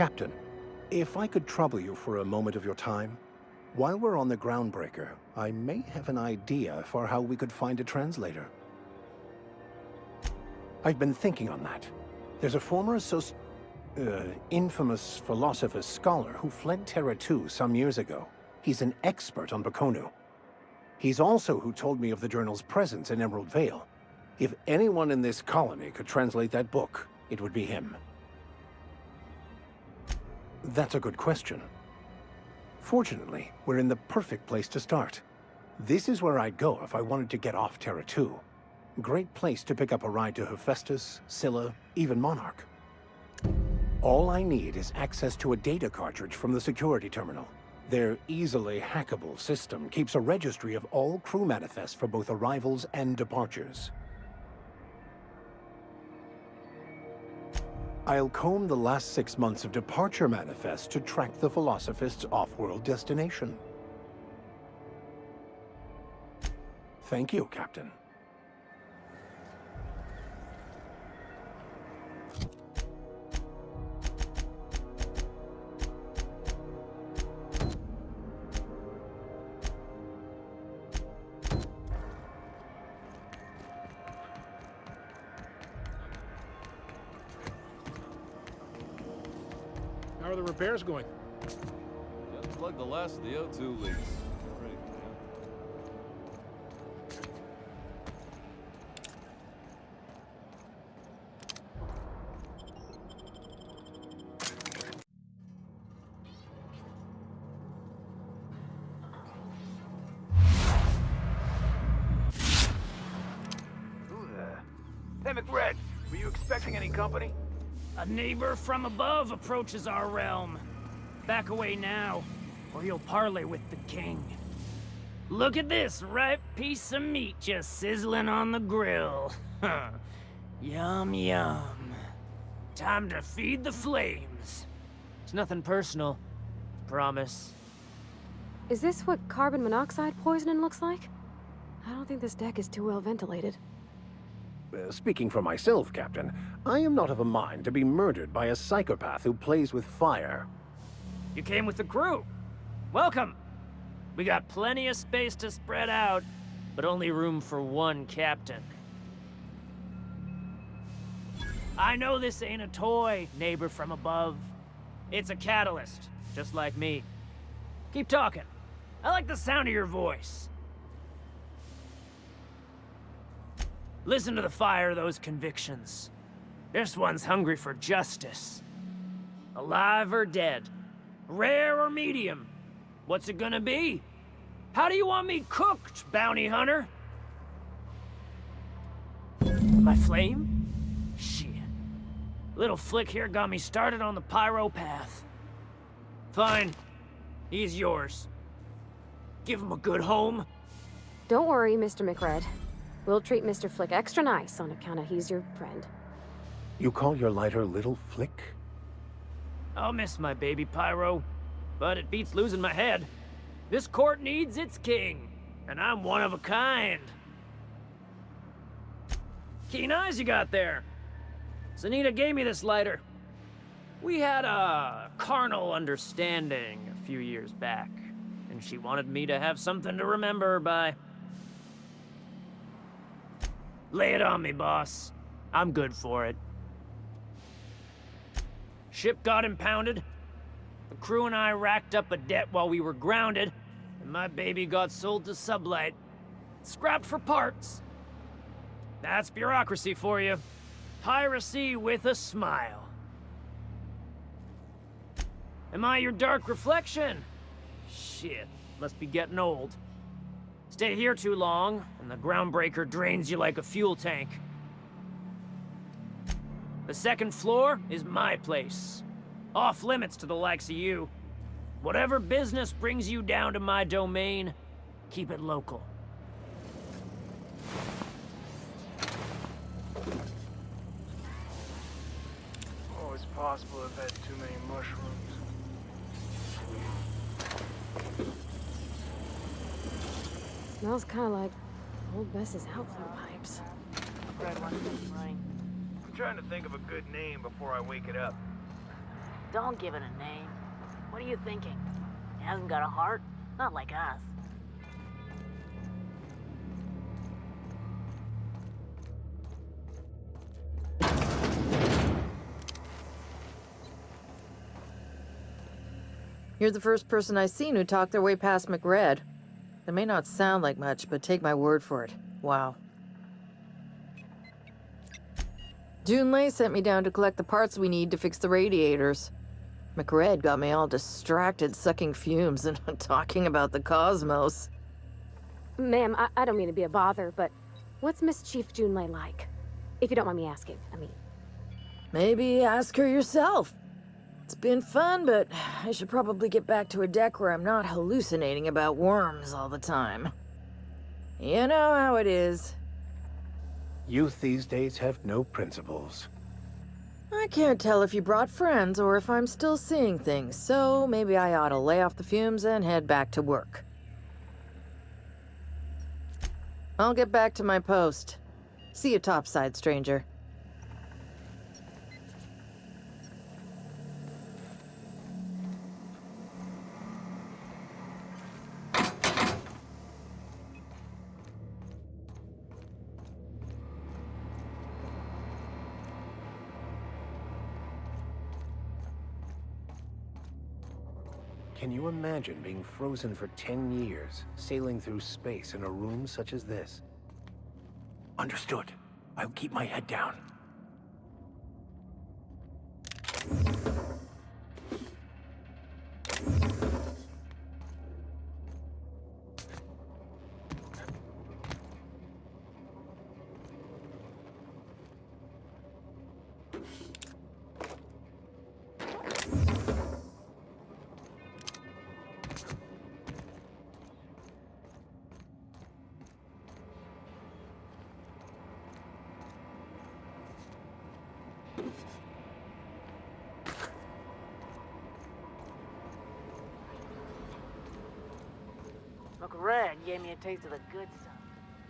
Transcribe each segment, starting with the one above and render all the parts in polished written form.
Captain, if I could trouble you for a moment of your time, while we're on the Groundbreaker, I may have an idea for how we could find a translator. I've been thinking on that. There's a former infamous philosopher scholar who fled Terra 2 some years ago. He's an expert on Bakonu. He's also who told me of the journal's presence in Emerald Vale. If anyone in this colony could translate that book, it would be him. That's a good question. Fortunately, we're in the perfect place to start. This is where I'd go if I wanted to get off Terra 2. Great place to pick up a ride to Hephaestus, Scylla, even Monarch. All I need is access to a data cartridge from the security terminal. Their easily hackable system keeps a registry of all crew manifests for both arrivals and departures. I'll comb the last 6 months of departure manifests to track the Philosophist's off-world destination. Thank you, Captain. How are the repairs going? Just plugged the last of the O2 leaks. Get ready for Who there? Hey, McRed, were you expecting any company? A neighbor from above approaches our realm. Back away now, or you'll parley with the king. Look at this ripe piece of meat just sizzling on the grill. Yum, yum. Time to feed the flames. It's nothing personal. Promise. Is this what carbon monoxide poisoning looks like? I don't think this deck is too well ventilated. Speaking for myself, Captain, I am not of a mind to be murdered by a psychopath who plays with fire. You came with the crew. Welcome. We got plenty of space to spread out, but only room for one captain. I know this ain't a toy, neighbor from above. It's a catalyst, just like me. Keep talking. I like the sound of your voice. Listen to the fire of those convictions. This one's hungry for justice. Alive or dead? Rare or medium? What's it gonna be? How do you want me cooked, bounty hunter? My flame? Shit. Little flick here got me started on the pyro path. Fine. He's yours. Give him a good home. Don't worry, Mr. McRed. We'll treat Mr. Flick extra nice on account of he's your friend. You call your lighter Little Flick? I'll miss my baby pyro, but it beats losing my head. This court needs its king, and I'm one of a kind. Keen eyes you got there. Sunita gave me this lighter. We had a carnal understanding a few years back, and she wanted me to have something to remember her by. Lay it on me, boss. I'm good for it. Ship got impounded. The crew and I racked up a debt while we were grounded, and my baby got sold to Sublight. Scrapped for parts. That's bureaucracy for you. Piracy with a smile. Am I your dark reflection? Shit, must be getting old. Stay here too long, and the Groundbreaker drains you like a fuel tank. The second floor is my place. Off limits to the likes of you. Whatever business brings you down to my domain, keep it local. Oh, it's possible I've had too many mushrooms. Smells kind of like old Bess's outflow pipes. I'm trying to think of a good name before I wake it up. Don't give it a name. What are you thinking? It hasn't got a heart? Not like us. You're the first person I've seen who talked their way past McRed. It may not sound like much, but take my word for it. Wow. Junlei sent me down to collect the parts we need to fix the radiators. McRed got me all distracted sucking fumes and talking about the cosmos. Ma'am, I don't mean to be a bother, but what's Miss Chief Junlei like? If you don't mind me asking, I mean. Maybe ask her yourself. It's been fun, but I should probably get back to a deck where I'm not hallucinating about worms all the time. You know how it is. Youth these days have no principles. I can't tell if you brought friends or if I'm still seeing things, so maybe I ought to lay off the fumes and head back to work. I'll get back to my post. See you topside, stranger. Can you imagine being frozen for 10 years, sailing through space in a room such as this? Understood. I'll keep my head down. McRed gave me a taste of the good stuff.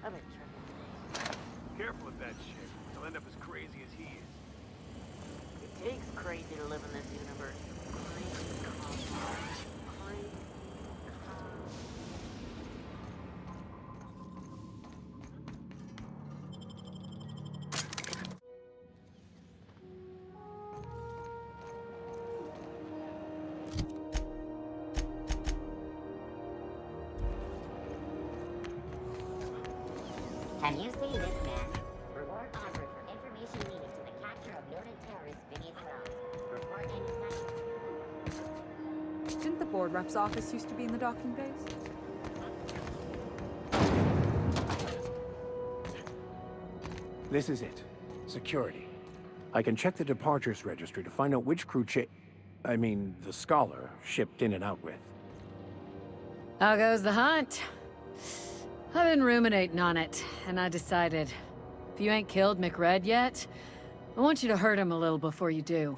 I've been tripping. Careful with that shit. He'll end up as crazy as he is. It takes crazy to live in this universe. Crazy cosmos. Crazy. Have you seen this man? Reward offered for information leading to the capture of noted terrorist Phineas Wells. Report any sightings. Didn't the board rep's office used to be in the docking bays? This is it. Security. I can check the departures registry to find out which crew the Scholar shipped in and out with. How goes the hunt? I've been ruminating on it, and I decided, if you ain't killed McRed yet, I want you to hurt him a little before you do.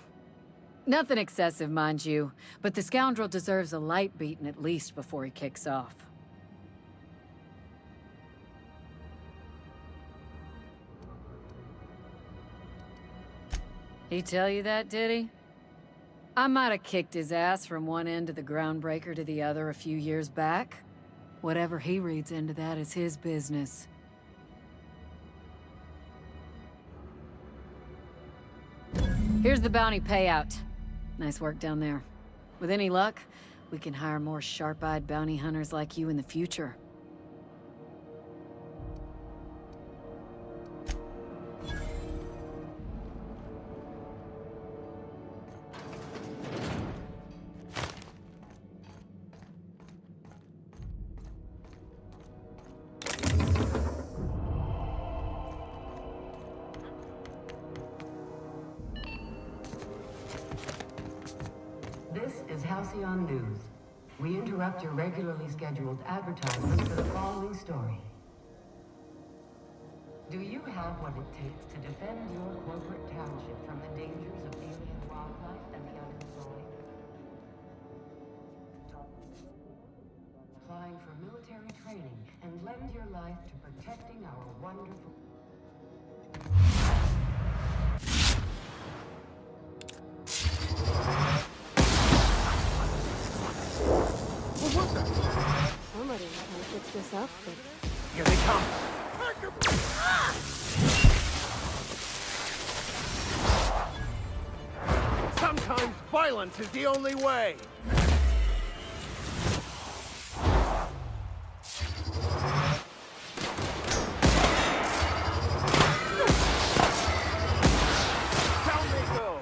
Nothing excessive, mind you, but the scoundrel deserves a light beating at least before he kicks off. He tell you that, did he? I might have kicked his ass from one end of the groundbreaker to the other a few years back. Whatever he reads into that is his business. Here's the bounty payout. Nice work down there. With any luck, we can hire more sharp-eyed bounty hunters like you in the future. This is Halcyon News. We interrupt your regularly scheduled advertisement for the following story. Do you have what it takes to defend your corporate township from the dangers of alien wildlife and the unemployed? Applying for military training and lend your life to protecting our wonderful... this up, but... Here they come! Sometimes violence is the only way! Down they go!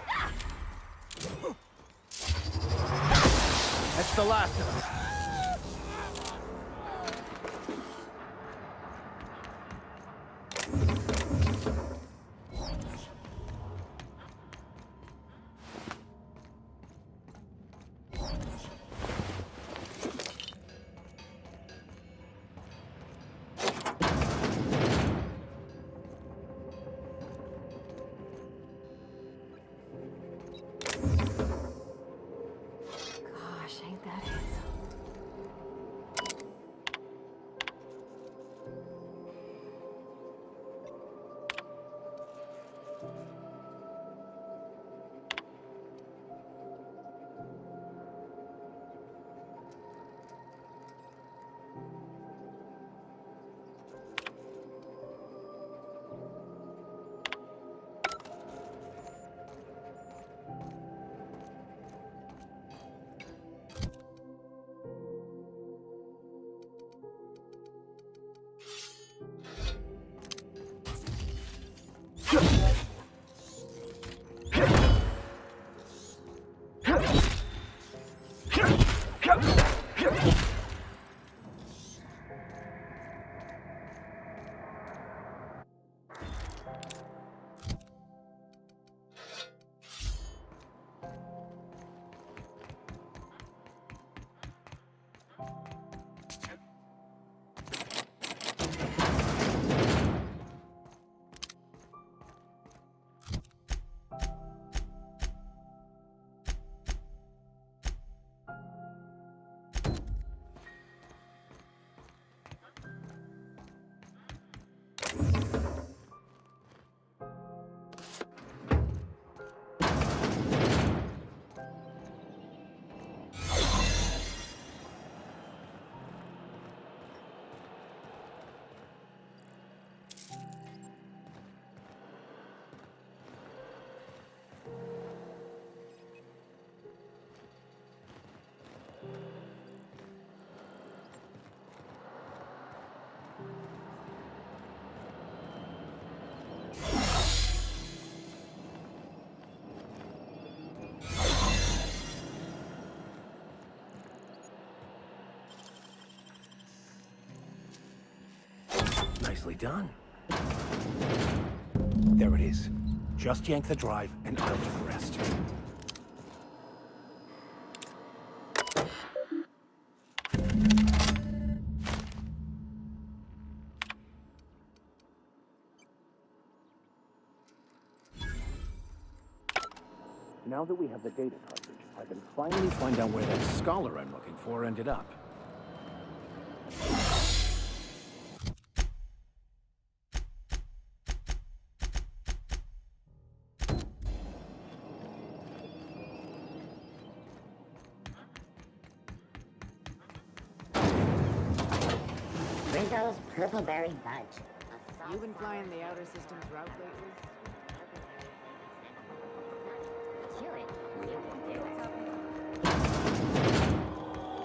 That's the last of them. Gosh, ain't that handsome. Nicely done. There it is. Just yank the drive, and I'll do the rest. Now that we have the data cartridge, I can finally find out where that scholar I'm looking for ended up. Rizzo's Purpleberry Budge. You been flying the outer systems route lately? Chew it. You can do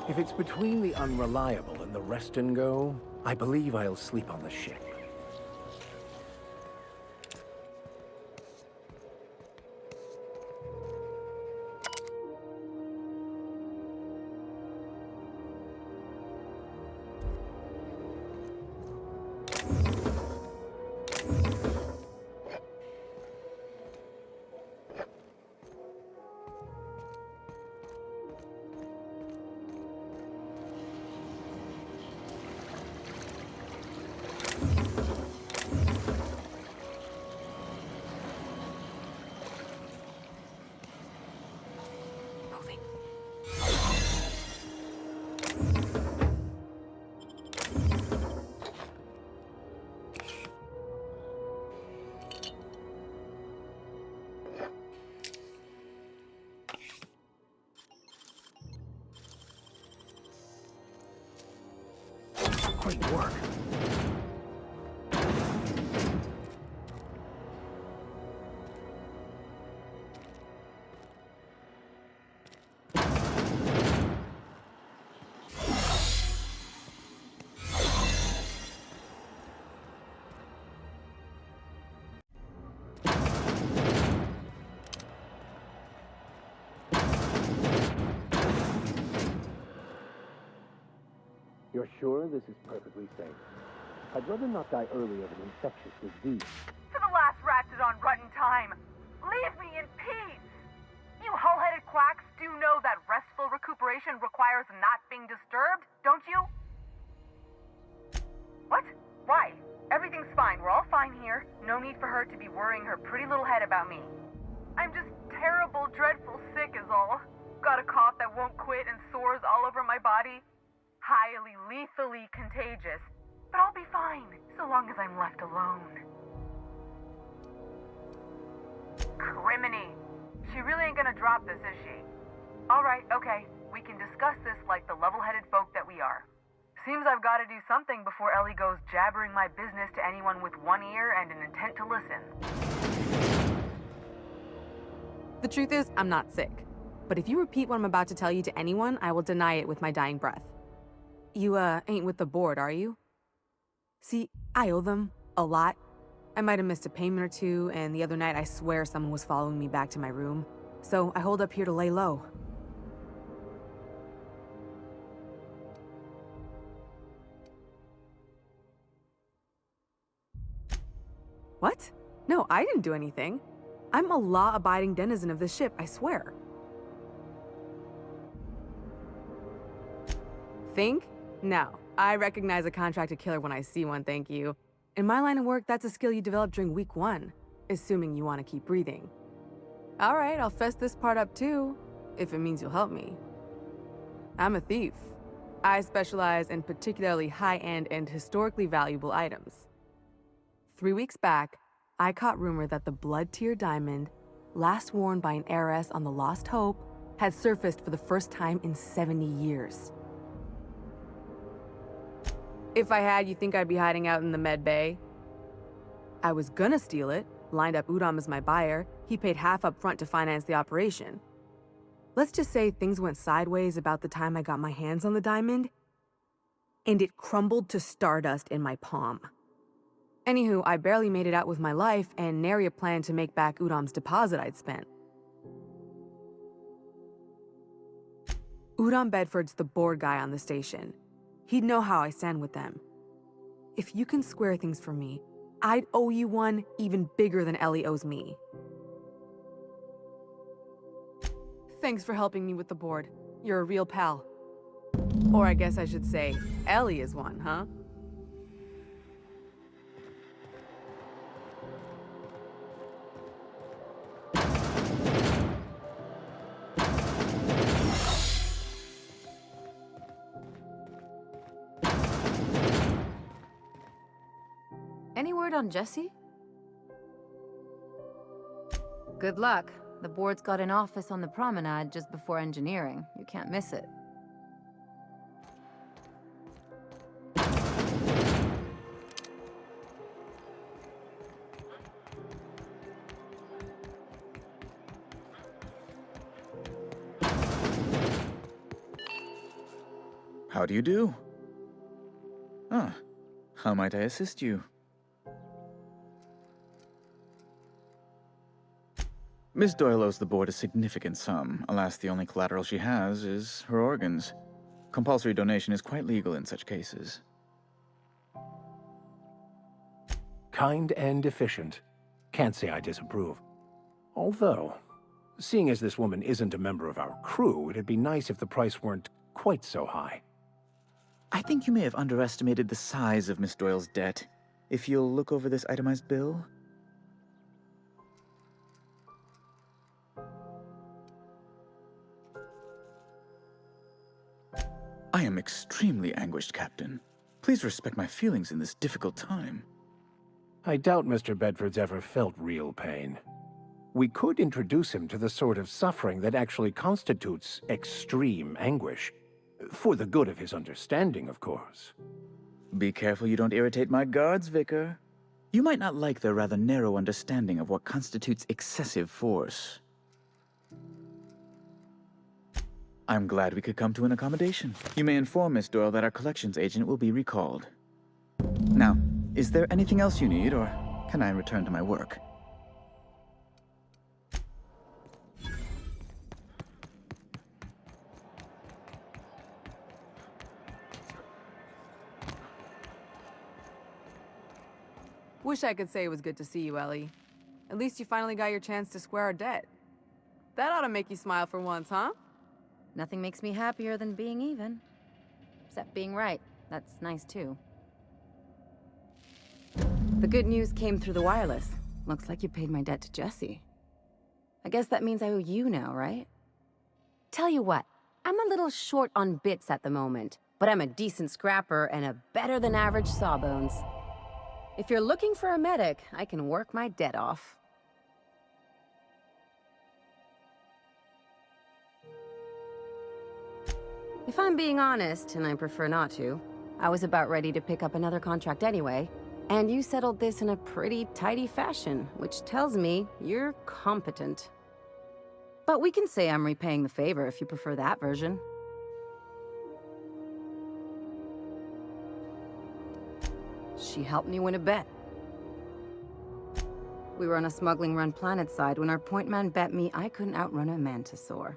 it. If it's between the unreliable and the rest and go, I believe I'll sleep on the ship. You're sure this is perfectly safe? I'd rather not die early of an infectious disease. To the last ratchet on rotten time! Leave me in peace! You hull-headed quacks do know that restful recuperation requires not being disturbed, don't you? What? Why? Everything's fine. We're all fine here. No need for her to be worrying her pretty little head about me. I'm just terrible, dreadful sick is all. Got a cough that won't quit and sores all over my body. Highly, lethally contagious. But I'll be fine, so long as I'm left alone. Criminy. She really ain't gonna drop this, is she? Alright, okay. We can discuss this like the level-headed folk that we are. Seems I've got to do something before Ellie goes jabbering my business to anyone with one ear and an intent to listen. The truth is, I'm not sick. But if you repeat what I'm about to tell you to anyone, I will deny it with my dying breath. You, ain't with the board, are you? See, I owe them a lot. I might have missed a payment or two, and the other night I swear someone was following me back to my room. So I hold up here to lay low. What? No, I didn't do anything. I'm a law-abiding denizen of this ship, I swear. Think? No. I recognize a contracted killer when I see one, thank you. In my line of work, that's a skill you develop during week 1, assuming you want to keep breathing. Alright, I'll fess this part up too, if it means you'll help me. I'm a thief. I specialize in particularly high-end and historically valuable items. 3 weeks back, I caught rumor that the blood-tier diamond, last worn by an heiress on the Lost Hope, had surfaced for the first time in 70 years. If I had, you think I'd be hiding out in the med bay? I was gonna steal it, lined up Udom as my buyer. He paid half up front to finance the operation. Let's just say things went sideways about the time I got my hands on the diamond, and it crumbled to stardust in my palm. Anywho, I barely made it out with my life, and nary a plan to make back Udom's deposit I'd spent. Udom Bedford's the board guy on the station. He'd know how I stand with them. If you can square things for me, I'd owe you one even bigger than Ellie owes me. Thanks for helping me with the board. You're a real pal. Or I guess I should say, Ellie is one, huh? Any word on Jesse? Good luck. The board's got an office on the promenade just before engineering. You can't miss it. How do you do? Ah, how might I assist you? Miss Doyle owes the board a significant sum. Alas, the only collateral she has is her organs. Compulsory donation is quite legal in such cases. Kind and efficient. Can't say I disapprove. Although, seeing as this woman isn't a member of our crew, it'd be nice if the price weren't quite so high. I think you may have underestimated the size of Miss Doyle's debt. If you'll look over this itemized bill. I am extremely anguished, Captain. Please respect my feelings in this difficult time. I doubt Mr. Bedford's ever felt real pain. We could introduce him to the sort of suffering that actually constitutes extreme anguish. For the good of his understanding, of course. Be careful you don't irritate my guards, Vicar. You might not like their rather narrow understanding of what constitutes excessive force. I'm glad we could come to an accommodation. You may inform Miss Doyle that our collections agent will be recalled. Now, is there anything else you need, or can I return to my work? Wish I could say it was good to see you, Ellie. At least you finally got your chance to square our debt. That ought to make you smile for once, huh? Nothing makes me happier than being even. Except being right. That's nice, too. The good news came through the wireless. Looks like you paid my debt to Jesse. I guess that means I owe you now, right? Tell you what, I'm a little short on bits at the moment, but I'm a decent scrapper and a better-than-average sawbones. If you're looking for a medic, I can work my debt off. If I'm being honest, and I prefer not to, I was about ready to pick up another contract anyway, and you settled this in a pretty tidy fashion, which tells me you're competent. But we can say I'm repaying the favor if you prefer that version. She helped me win a bet. We were on a smuggling run planetside when our point man bet me I couldn't outrun a mantisaur.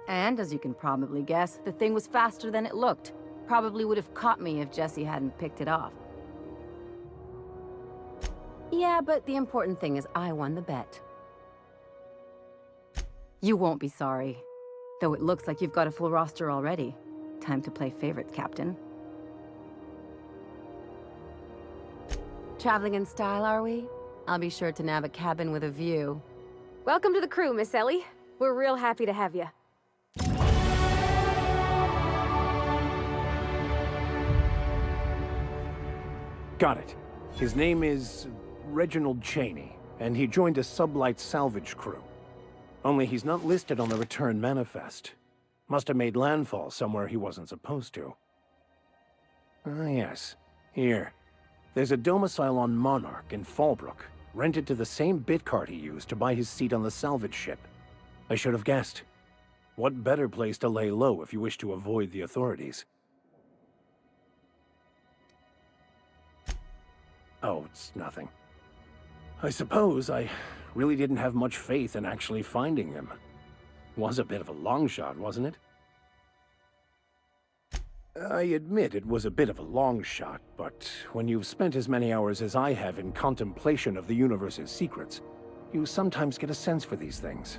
And as you can probably guess, the thing was faster than it looked. Probably would have caught me if Jesse hadn't picked it off. Yeah, but the important thing is I won the bet. You won't be sorry. Though it looks like you've got a full roster already. Time to play favorites, Captain. Traveling in style, are we? I'll be sure to nab a cabin with a view. Welcome to the crew, Miss Ellie. We're real happy to have you. Got it. His name is Reginald Cheney, and he joined a sublight salvage crew. Only he's not listed on the return manifest. Must have made landfall somewhere he wasn't supposed to. Ah, yes. Here. There's a domicile on Monarch in Fallbrook, rented to the same bit card he used to buy his seat on the salvage ship. I should have guessed. What better place to lay low if you wish to avoid the authorities? Oh, it's nothing. I suppose I really didn't have much faith in actually finding him. Was a bit of a long shot, wasn't it? I admit it was a bit of a long shot, but when you've spent as many hours as I have in contemplation of the universe's secrets, you sometimes get a sense for these things.